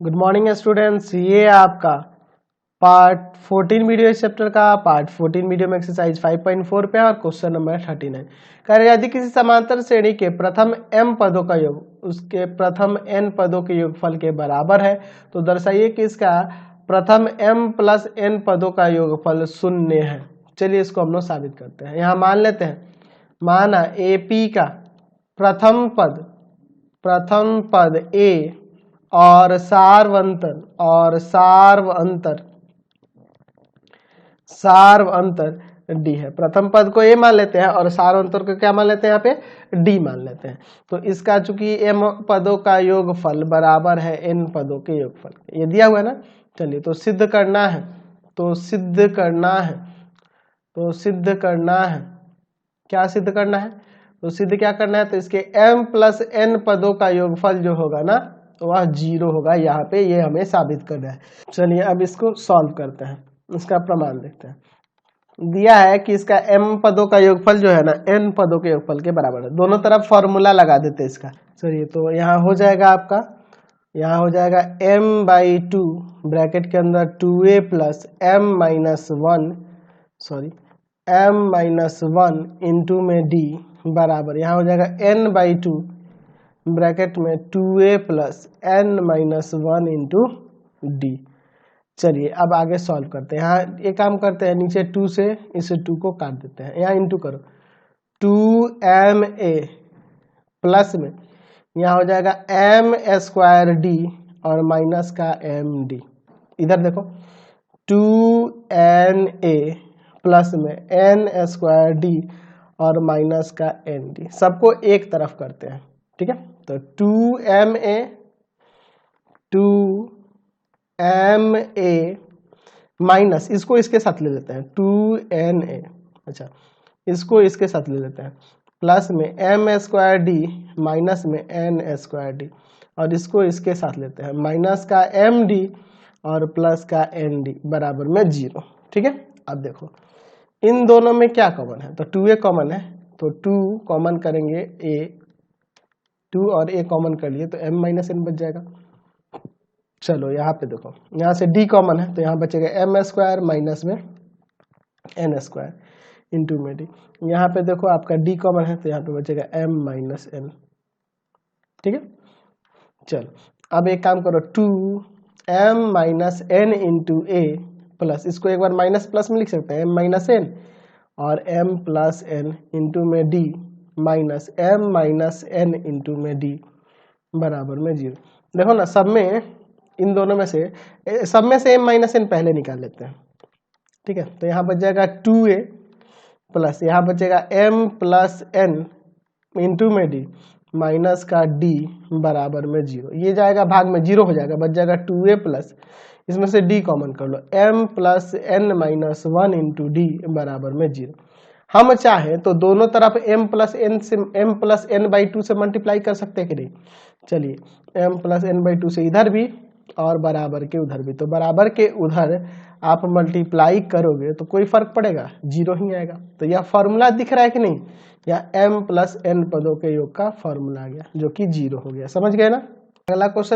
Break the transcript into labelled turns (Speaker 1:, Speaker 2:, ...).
Speaker 1: Good morning students, ये आपका part 14 video इस चैप्टर का पार्ट 14 वीडियो में एक्सरसाइज 5.4 पे है और क्वेश्चन नंबर 39। कह रहे यदि किसी समांतर श्रेणी के प्रथम m पदों का योग उसके प्रथम n पदों के योगफल के बराबर है तो दर्शाइए कि इसका प्रथम m प्लस n पदों का योगफल शून्य है। चलिए इसको हम लोग साबित करते हैं। यहाँ मान लेते हैं, माना AP का प्रथम पद A और सार्वअंतर डी है। प्रथम पद को ए मान लेते हैं और सार्वअंतर को क्या मान लेते हैं, यहाँ पे डी मान लेते हैं। तो इसका चूंकि एम पदों का योगफल बराबर है एन पदों के योगफल, ये दिया हुआ है ना। चलिए तो सिद्ध करना है, क्या सिद्ध करना है, तो सिद्ध क्या करना है, तो इसके m प्लस n पदों का योगफल जो होगा ना वह 0 होगा। यहाँ पे ये हमें साबित करना है। चलिए अब इसको सॉल्व करते हैं, इसका प्रमाण देखते हैं। दिया है कि इसका m पदों का योगफल जो है ना n पदों के योगफल के बराबर है। दोनों तरफ फॉर्मूला लगा देते हैं इसका। चलिए तो यहाँ हो जाएगा आपका, यहाँ हो जाएगा m/2 ब्रैकेट के अंदर 2a प्लस m-1 इंटू में d बराबर, यहाँ हो जाएगा n/2 ब्रैकेट में 2a plus n-1 into D. चलिए अब आगे सॉल्व करते हैं। यहाँ एक काम करते हैं, नीचे 2 से इस 2 को काट देते हैं, यहाँ इंटू करो 2ma प्लस में यहाँ हो जाएगा m² और माइनस का md। इधर देखो 2na प्लस में n² और माइनस का nd, सबको एक तरफ करते हैं, ठीक है। तो 2ma माइनस, इसको इसके साथ ले लेते हैं 2na, अच्छा इसको इसके साथ ले लेते हैं, प्लस में m² माइनस में n² और इसको इसके साथ लेते हैं, माइनस का md और प्लस का nd बराबर में 0, ठीक है। अब देखो इन दोनों में क्या कॉमन है, तो 2a कॉमन है, तो 2 कॉमन करेंगे a, 2 और a कॉमन कर लिए तो m-n बच जाएगा। चलो यहाँ पे देखो, यहाँ से d कॉमन है तो यहाँ बचेगा m² माइनस में n² इंटू में d। यहाँ पे देखो आपका d कॉमन है तो यहाँ पे बचेगा m-n, ठीक है। चलो अब एक काम करो, 2m-n इंटू a प्लस, इसको एक बार माइनस प्लस में लिख सकते हैं m-n और m+n इंटू में d माइनस m-n इंटू में d बराबर में 0। देखो ना, सब में इन दोनों में से m-n पहले निकाल लेते हैं, ठीक है। तो यहाँ बच जाएगा 2a प्लस, यहाँ बचेगा m+n इंटू में d माइनस का d बराबर में 0। ये जाएगा भाग में 0 हो जाएगा, बच जाएगा 2a प्लस, इसमें से d कॉमन कर लो, m+n-1 इंटू डी बराबर में 0। हम चाहे तो दोनों तरफ m+n/2 से मल्टीप्लाई कर सकते हैं कि नहीं। चलिए m+n/2 से इधर भी और बराबर के उधर भी, तो बराबर के उधर आप मल्टीप्लाई करोगे तो कोई फर्क पड़ेगा, 0 ही आएगा। तो यह फॉर्मूला दिख रहा है कि नहीं, या m+n पदों के योग का फॉर्मूला आ गया जो कि 0 हो गया। समझ गए ना। अगला क्वेश्चन